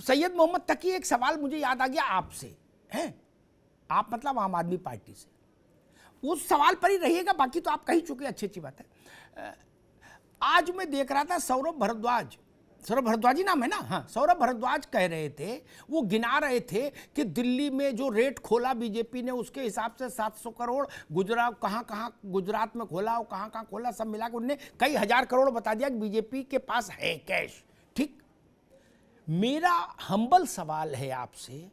सैयद मोहम्मद तकी, एक सवाल मुझे याद आ गया आपसे, हैं आप मतलब आम आदमी पार्टी से, उस सवाल पर ही रहिएगा, बाकी तो आप कह ही चुके, अच्छी अच्छी बात है। आज मैं देख रहा था सौरभ भारद्वाज ही नाम है ना, हाँ, सौरभ भारद्वाज कह रहे थे, वो गिना रहे थे कि दिल्ली में जो रेट खोला बीजेपी ने उसके हिसाब से 700 करोड़, गुजरात कहाँ कहाँ गुजरात में खोला और कहाँ कहाँ खोला, सब मिला के उन्होंने कई हजार करोड़ बता दिया कि बीजेपी के पास है कैश। ठीक, मेरा हम्बल सवाल है आपसे,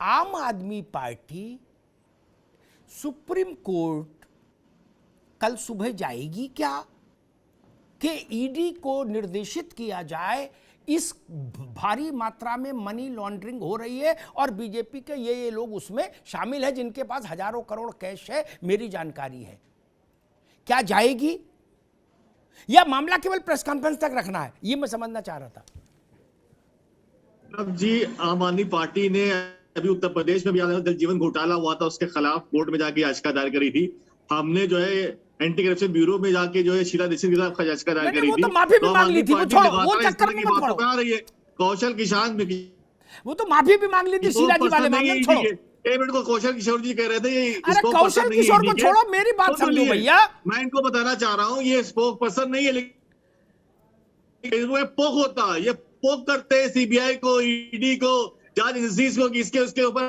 आम आदमी पार्टी सुप्रीम कोर्ट कल सुबह जाएगी क्या कि ईडी को निर्देशित किया जाए, इस भारी मात्रा में मनी लॉन्ड्रिंग हो रही है और बीजेपी के ये लोग उसमें शामिल है जिनके पास हजारों करोड़ कैश है, मेरी जानकारी है, क्या जाएगी या मामला केवल प्रेस कॉन्फ्रेंस तक रखना है, ये मैं समझना चाह रहा था। अब जी, आम आदमी पार्टी ने अभी उत्तर प्रदेश में भी जल जीवन घोटाला हुआ था, उसके खिलाफ कोर्ट में जाके याचिका दायर करी थी। हमने जो है एंटी करप्शन ब्यूरो में जाके जो है शीला दीक्षित के खिलाफ याचिका दायर करी थी। तो माफी भी मांग ली थी, वो छोड़ो, वो चक्कर में मत पड़ो। आ रही है कौशल किशान में, वो तो माफी भी मांग ली थी शीला जी वाले मामले में, छोड़ो। एक मिनट को कौशल किशोर जी कह रहे थे ये अरे कौशल किशोर को छोड़ो, मेरी बात समझो भैया, मैं इनको बताना चाह रहा हूँ ये स्पोक पर्सन नहीं है, लेकिन पोक होता है, ये पोक करते हैं सीबीआई को, ईडी को, जांच एजेंसीज को, इसके उसके ऊपर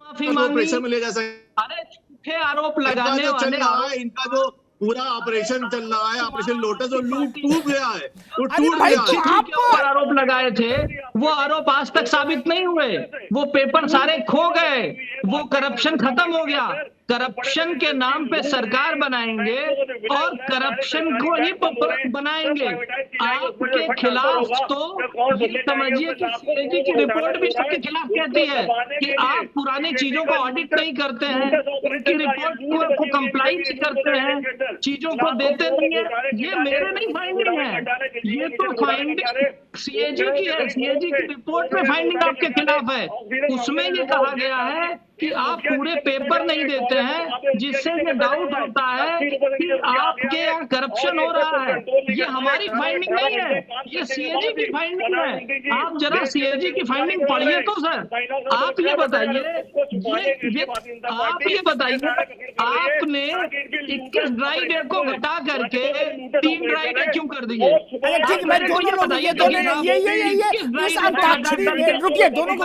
ऑपरेशन में ले जा सकते। अरे झूठे आरोप लगाने जो चल रहा है, इनका जो पूरा ऑपरेशन चल रहा है, ऑपरेशन लोटस, जो लूट टूट गया है, वो टूट गया है। आपके ऊपर आरोप लगाए थे, वो आरोप आज तक साबित नहीं हुए, वो पेपर सारे खो गए, वो करप्शन खत्म हो गया। करप्शन के नाम पे सरकार बनाएंगे और करप्शन को ही बनाएंगे। आपके खिलाफ तो ये समझिए कि सीएजी की रिपोर्ट भी सबके खिलाफ कहती है कि आप पुरानी चीजों को ऑडिट नहीं करते हैं, उनकी रिपोर्ट को कंप्लाई करते हैं, चीजों को देते नहीं है। ये मेरे नहीं फाइंडिंग है, ये तो फाइंडिंग सीएजी की है, सीएजी की रिपोर्ट में फाइंडिंग आपके खिलाफ है। उसमें ये कहा गया है कि आप पूरे पेपर नहीं देते हैं, जिससे ये डाउट होता है कि आपके यहाँ करप्शन हो रहा है। ये हमारी फाइंडिंग नहीं है, ये सीएजी की फाइंडिंग है। आप जरा सीएजी की फाइंडिंग पढ़िए तो सर। आप ये बताइए, आप ये बताइए, आपने 21 ड्राई डे को घटा करके 3 ड्राई डे क्यों कर दिए? ठीक, मैं दोनों लोग ये रुकिए, दोनों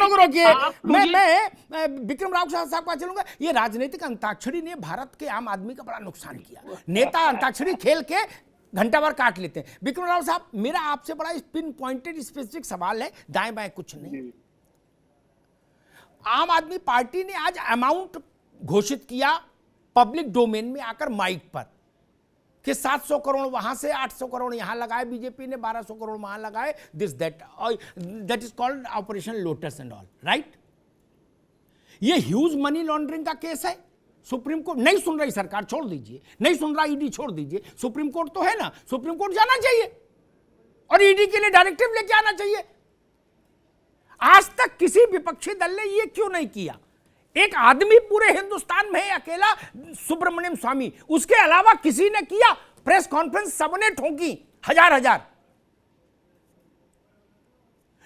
को रोकिए। मैं विक्रम राव साहब का चलूंगा। ये राजनीतिक अंताक्षरी ने भारत के आम आदमी का बड़ा नुकसान किया। नेता अंताक्षरी खेल के घंटा भर काट लेते हैं। विक्रम राव साहब, मेरा आपसे बड़ा पिन पॉइंटेड स्पेसिफिक सवाल है, दाएं बाएं कुछ नहीं। आम आदमी पार्टी ने आज अमाउंट घोषित किया पब्लिक डोमेन में आकर माइक पर कि 700 करोड़ वहां से, 800 करोड़ यहां लगाए बीजेपी ने, 1200 करोड़ वहां लगाए, this that is called operation lotus and all, right. ये ह्यूज मनी लॉन्ड्रिंग का केस है। सुप्रीम कोर्ट नहीं सुन रही, सरकार छोड़ दीजिए, नहीं सुन रहा ईडी छोड़ दीजिए, सुप्रीम कोर्ट तो है ना, सुप्रीम कोर्ट जाना चाहिए और ईडी के लिए डायरेक्टिव लेके आना चाहिए। आज तक किसी विपक्षी दल ने ये क्यों नहीं किया? एक आदमी पूरे हिंदुस्तान में है अकेला, सुब्रमण्यम स्वामी, उसके अलावा किसी ने किया? प्रेस कॉन्फ्रेंस सबने ठोकी, हजार,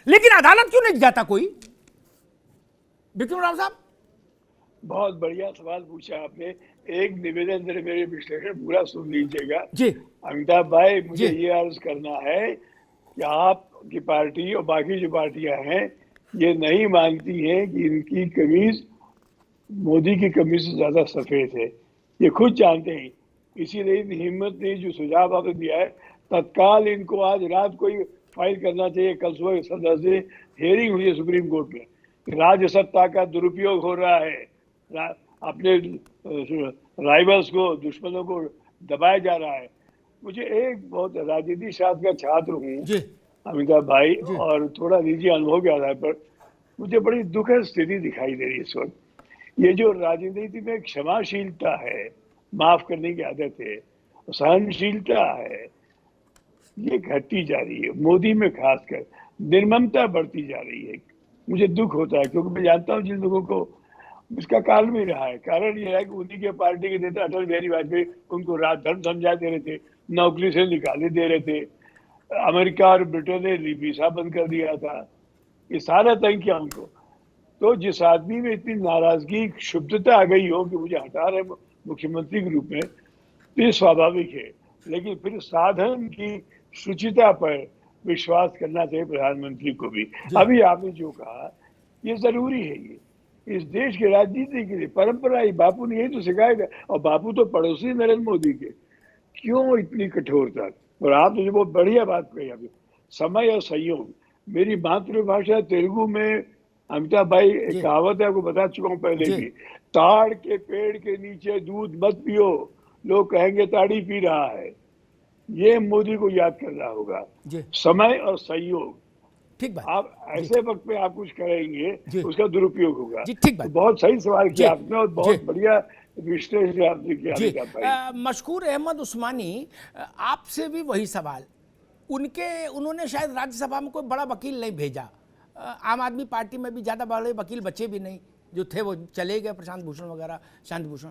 लेकिन अदालत क्यों नहीं जाता कोई? विक्रम राव साहब, बहुत बढ़िया सवाल पूछा आपने। एक निवेदन मेरे विश्लेषण पूरा सुन लीजिएगा जी। अमिताभ भाई, मुझे ये अर्ज करना है कि आपकी पार्टी और बाकी जो पार्टियां हैं ये नहीं मानती हैं कि इनकी कमीज मोदी की कमीज से ज्यादा सफेद है, ये खुद जानते हैं। इसीलिए इतनी हिम्मत नहीं, जो सुझाव आपने दिया है तत्काल इनको आज रात को ही फाइल करना चाहिए। कल सुबह 10 बजे हियरिंग हुई है सुप्रीम कोर्ट में, राज्य सत्ता का दुरुपयोग हो रहा है, अपने राइवल्स को, दुश्मनों को दबाया जा रहा है। मुझे एक बहुत राजनीति शास्त्र का छात्र हूँ अमिताभ भाई, और थोड़ा निजी अनुभव के आधार पर मुझे बड़ी दुखद स्थिति दिखाई दे रही है इस वक्त। ये जो राजनीति में क्षमाशीलता है, माफ करने की आदत है, सहनशीलता है, ये घटती जा रही है। मोदी में खासकर निर्ममता बढ़ती जा रही है। मुझे दुख होता है क्योंकि मैं जानता हूँ जिन लोगों को इसका कारण भी रहा है। कारण यह है कि उन्हीं के पार्टी के नेता अटल बिहारी वाजपेयी उनको राजधर्म समझा दे रहे थे, नौकरी से निकाले दे रहे थे, अमेरिका और ब्रिटेन ने वीसा बंद कर दिया था, ये सारा तंग किया उनको। तो जिस आदमी में इतनी नाराजगी, क्षुब्धता आ गई हो कि मुझे हटा रहे मुख्यमंत्री के रूप में, तो ये स्वाभाविक है। लेकिन फिर साधन की शुचिता पर विश्वास करना चाहिए प्रधानमंत्री को भी। अभी आपने जो कहा ये जरूरी है, ये इस देश की राजनीति के लिए परंपरा है। बापू ने यही तो सिखाया था, और बापू तो पड़ोसी नरेंद्र मोदी के। क्यों इतनी कठोरता? और आपने जो बहुत बढ़िया बात कही अभी, समय और संयोग। मेरी मातृभाषा तेलुगु में अमिताभ भाई एक कहावत है, आपको बता चुका हूँ पहले भी, ताड़ के पेड़ के नीचे दूध मत पियो, लोग कहेंगे ताड़ी पी रहा है। ये मोदी को याद करना होगा, समय और संयोग। ठीक बात। आप ऐसे वक्त पे आप कुछ करेंगे, उसका दुरुपयोग होगा। ठीक बात। तो बहुत सही सवाल किया आपने, और बहुत बढ़िया विश्लेषण आपने किया। मशकूर अहमद उस्मानी, आपसे भी वही सवाल। उन्होंने शायद राज्यसभा में कोई बड़ा वकील नहीं भेजा, आम आदमी पार्टी में भी ज़्यादा बड़े वकील बचे भी नहीं, जो थे वो चले गए, प्रशांत भूषण वगैरह, शांति भूषण।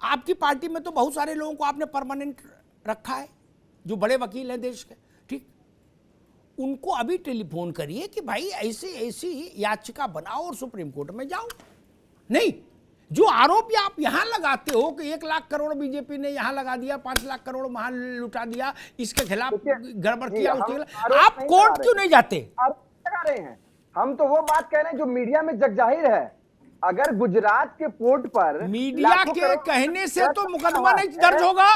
आपकी पार्टी में तो बहुत सारे लोगों को आपने परमानेंट रखा है, जो बड़े वकील हैं देश के, ठीक? उनको अभी टेलीफोन करिए कि भाई ऐसी याचिका बनाओ और सुप्रीम कोर्ट में जाओ। नहीं, जो आरोप आप यहां लगाते हो कि 1 लाख करोड़ बीजेपी ने यहां लगा दिया, 5 लाख करोड़ वहां लुटा दिया, इसके खिलाफ गड़बड़ किया, उसके खिलाफ आप कोर्ट क्यों नहीं जाते? लगा रहे हैं हम तो वो बात कह रहे हैं जो मीडिया में जगजाहिर है। अगर गुजरात के पोर्ट पर मीडिया के कहने से तो मुकदमा नहीं दर्ज होगा।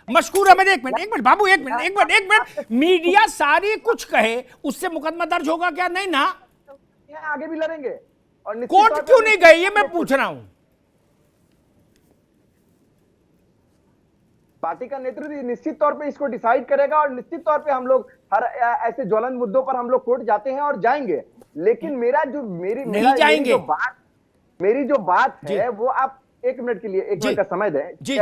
मशकूर अहमद, एक मिनट बाबू, एक मिनट। मीडिया सारी कुछ कहे, उससे मुकदमा दर्ज होगा क्या? नहीं ना। आगे भी लड़ेंगे। और कोर्ट क्यों नहीं गए, ये मैं पूछ रहा हूं। पार्टी का नेतृत्व निश्चित तौर पे इसको डिसाइड करेगा, और निश्चित तौर पे हम लोग हर ऐसे ज्वलंत मुद्दों पर हम लोग कोर्ट जाते हैं और जाएंगे। लेकिन मेरी जो बात है वो आप 1 मिनट के लिए 1 मिनट का समय दें। जी।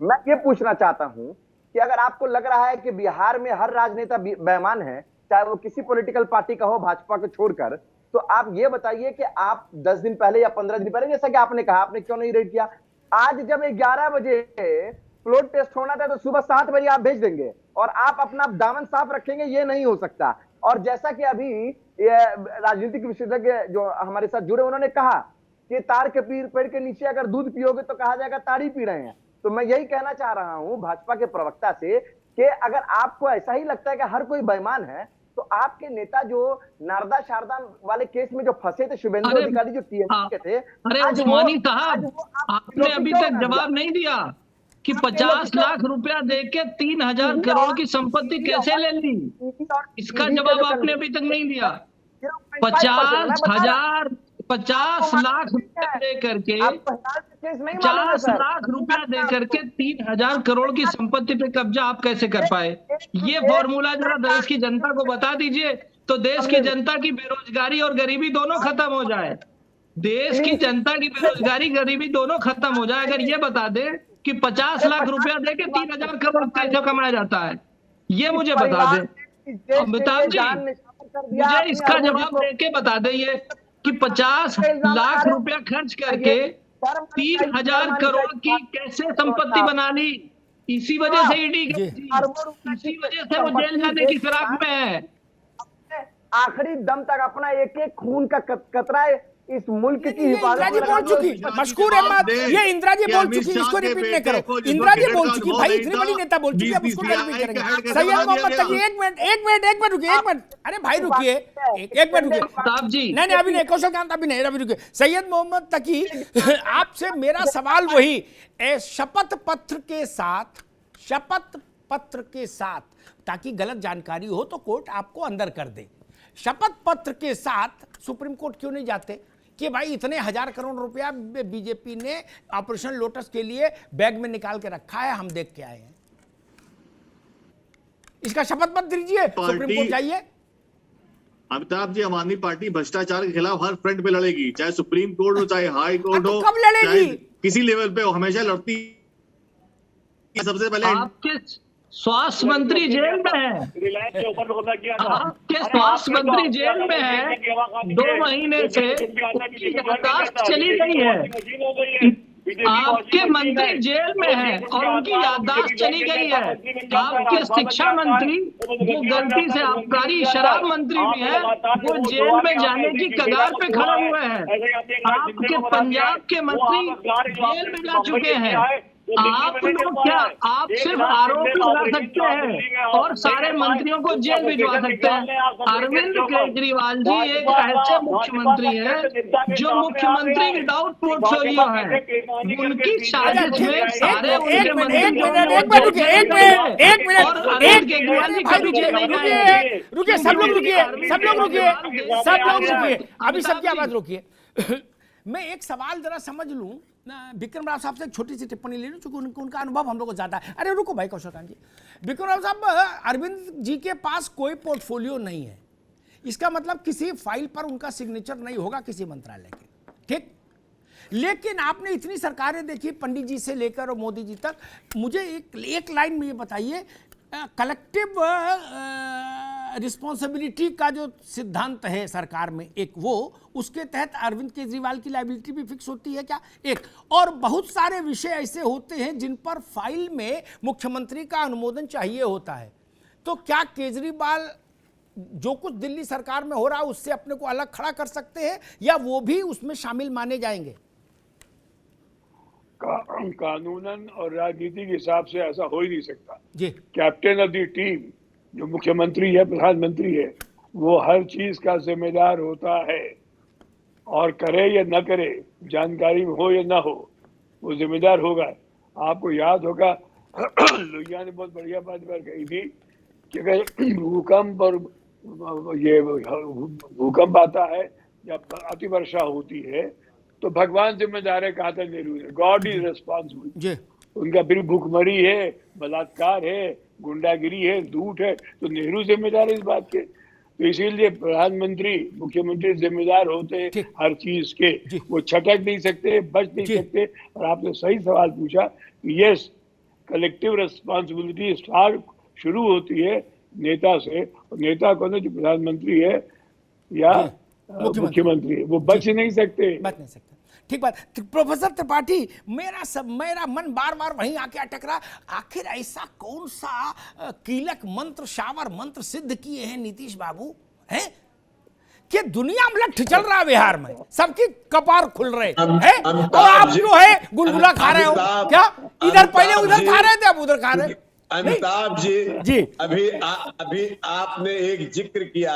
मैं ये पूछना चाहता हूं कि अगर आपको लग रहा है कि बिहार में हर राजनेता बेईमान है, चाहे वो किसी पॉलिटिकल पार्टी का हो, भाजपा को छोड़कर, तो आप ये बताइए कि आप 10 दिन पहले या 15 दिन पहले, जैसा कि आपने कहा, आपने क्यों नहीं रेड किया? आज जब 11 बजे फ्लोर टेस्ट होना था तो सुबह 7 बजे आप भेज देंगे और आप अपना दामन साफ रखेंगे? ये नहीं हो सकता। और जैसा कि अभी राजनीतिक विशेषज्ञ जो हमारे साथ जुड़े, उन्होंने कहा कि तार के पेड़ के नीचे अगर दूध पियोगे तो कहा जाएगा ताड़ी पी रहे हैं। तो मैं यही कहना चाह रहा हूं भाजपा के प्रवक्ता से कि अगर आपको ऐसा ही लगता है कि हर कोई बेईमान है, तो आपके नेता जो नारदा शारदा वाले केस में जो फंसे थे, शुभेंदु अधिकारी जो टीएमसी के थे, उस्मानी साहब, आपने अभी तक जवाब नहीं दिया कि 50 लाख रुपया देके 3000 करोड़ की संपत्ति कैसे ले ली। इसका जवाब आपने अभी तक नहीं दिया। 50 लाख रुपया दे करके 50 लाख रुपया दे करके 3000 करोड़ की संपत्ति पे कब्जा आप कैसे कर पाए? ये फॉर्मूला जरा देश की जनता को बता दीजिए, तो देश की जनता की बेरोजगारी और गरीबी दोनों खत्म हो जाए। देश की जनता की बेरोजगारी गरीबी दोनों खत्म हो जाए। अगर ये बता दे कि 50 लाख रुपया दे के 3000 करोड़ कैसे कमाया जाता है, ये मुझे बता दे। अमिताभ जी, मुझे इसका जवाब दे के बता दे ये कि 50 लाख रुपया खर्च करके 3000 करोड़ की कैसे संपत्ति बना ली। इसी वजह से ईडी, इसी वजह से वो जेल जाने की फिराक में है। आखिरी दम तक अपना एक एक खून का कतरा इस मुल्क की इंदिरा जी बोल चुकी, मशकूर अहमद, ये इंदिरा जी बोल चुकी, इसको रिपीट नहीं करो। इंदिरा जी बोल चुकी भाई, इतनी बड़ी नेता बोल चुकी, अब उसको रिपीट करेंगे। सैयद मोहम्मद तकी, एक मिनट रुकिए, एक मिनट। अरे भाई रुकिए, एक मिनट रुकिए साहब जी। नहीं अभी नहीं, कौशलकांत अभी नहीं, अभी रुकिए। सैयद मोहम्मद तकी, आपसे मेरा सवाल वही, शपथ पत्र के साथ, ताकि गलत जानकारी हो तो कोर्ट आपको अंदर कर दे। शपथ पत्र के साथ सुप्रीम कोर्ट क्यों नहीं जाते कि भाई इतने 1000 करोड़ रुपया बीजेपी ने ऑपरेशन लोटस के लिए बैग में निकाल के रखा है, हम देख के आए हैं। इसका शपथ पत्र दीजिए, सुप्रीम कोर्ट जाइए। अमिताभ जी, आम आदमी पार्टी भ्रष्टाचार के खिलाफ हर फ्रंट पे लड़ेगी, चाहे सुप्रीम कोर्ट हो, चाहे हाई कोर्ट हो, कब लड़ेगी? किसी लेवल पे हो, हमेशा लड़ती। सबसे पहले आपके स्वास्थ्य मंत्री जेल में है, आपके स्वास्थ्य मंत्री जेल में है, 2 महीने से यादाश्त चली गई है। आपके मंत्री जेल में हैं और उनकी याददाश्त चली गई है। आपके शिक्षा मंत्री जो गलती से आबकारी शराब मंत्री भी है, वो जेल में जाने की कगार पे खड़े हुए हैं। आपके पंजाब के मंत्री जेल में जा चुके हैं। आप लोग क्या, आप सिर्फ आरोप लगा सकते हैं और सारे मंत्रियों को जेल भिजवा सकते हैं। अरविंद केजरीवाल जी एक ऐसे मुख्यमंत्री हैं जो मुख्यमंत्री विदाउट पोर्टफोलियो है। उनकी साजिश में सारे उनके मंत्री रुकिए, सब लोग रुकिए, अभी सबकी आवाज रोकिए। मैं एक सवाल जरा समझ लूं, विक्रम राव साहब से एक छोटी सी टिप्पणी ले लूं, क्योंकि उनका अनुभव हम लोग को ज्यादा है। अरे रुको भाई कौशलकांत जी, विक्रम राव साहब, अरविंद जी के पास कोई पोर्टफोलियो नहीं है, इसका मतलब किसी फाइल पर उनका सिग्नेचर नहीं होगा किसी मंत्रालय के, ठीक। लेकिन आपने इतनी सरकारें देखी, पंडित जी से लेकर और मोदी जी तक। मुझे एक लाइन में ये बताइए, कलेक्टिव रिस्पॉन्सिबिलिटी का जो सिद्धांत है सरकार में एक, वो उसके तहत अरविंद केजरीवाल की लायबिलिटी भी फिक्स होती है क्या? एक और बहुत सारे विषय ऐसे होते हैं जिन पर फाइल में मुख्यमंत्री का अनुमोदन चाहिए होता है। तो क्या केजरीवाल जो कुछ दिल्ली सरकार में हो रहा है उससे अपने को अलग खड़ा कर सकते हैं, या वो भी उसमें शामिल माने जाएंगे? कानूनन और राजनीति के हिसाब से ऐसा हो ही नहीं सकता जी। कैप्टन ऑफ द टीम जो मुख्यमंत्री है, प्रधानमंत्री है, वो हर चीज का जिम्मेदार होता है, और करे या न करे, जानकारी हो या ना हो, वो जिम्मेदार होगा। आपको याद होगा लोहिया ने बहुत बढ़िया बात कही थी कि अगर भूकंप और ये भूकंप आता है या अतिवर्षा होती है तो भगवान जिम्मेदार है, कहा था नेहरू ने, गॉड इज रिस्पॉन्सिबल। उनका फिर भूखमरी है, बलात्कार है, गुंडागिरी है, लूट है, तो नेहरू जिम्मेदार है इस बात के। तो इसीलिए प्रधानमंत्री, मुख्यमंत्री जिम्मेदार होते हैं हर चीज के, वो छटक नहीं सकते, बच नहीं सकते। और आपने सही सवाल पूछा, यस, कलेक्टिव रिस्पॉन्सिबिलिटी स्टार्ट शुरू होती है नेता से, और नेता को ना जो प्रधानमंत्री है या मुख्यमंत्री है, वो बच नहीं सकते। ठीक बात। प्रोफेसर त्रिपाठी, मेरा मन बार बार वहीं आके अटक रहा, आखिर ऐसा कौन सा कीलक मंत्र, शावर मंत्र सिद्ध किए हैं नीतीश बाबू हैं कि दुनिया में लठ चल रहा है बिहार में, सबकी कपार खुल रहे हैं, और आप जो है गुलगुला खा रहे हो क्या? इधर पहले उधर खा रहे थे, अब उधर खा रहे हैं। अमिताभ जी, अभी आपने एक जिक्र किया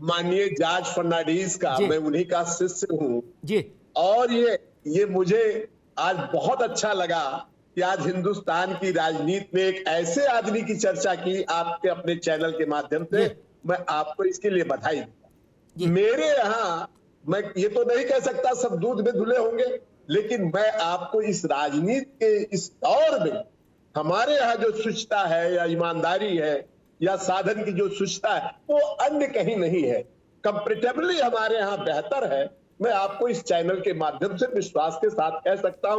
माननीय जॉर्ज फर्नांडिस का, मैं उन्हीं का शिष्य हूँ जी। और ये मुझे आज बहुत अच्छा लगा कि आज हिंदुस्तान की राजनीति में एक ऐसे आदमी की चर्चा की आपके अपने चैनल के माध्यम से। मैं आपको इसके लिए बधाई दूं। मेरे यहाँ, मैं ये तो नहीं कह सकता सब दूध में धुले होंगे, लेकिन मैं आपको इस राजनीति के इस दौर में हमारे यहाँ जो शुचिता है या ईमानदारी है या साधन की जो शुचिता है, वो अन्य कहीं नहीं है, कंपैरेटिवली हमारे यहाँ बेहतर है। मैं आपको इस चैनल के माध्यम से विश्वास के साथ कह सकता हूं।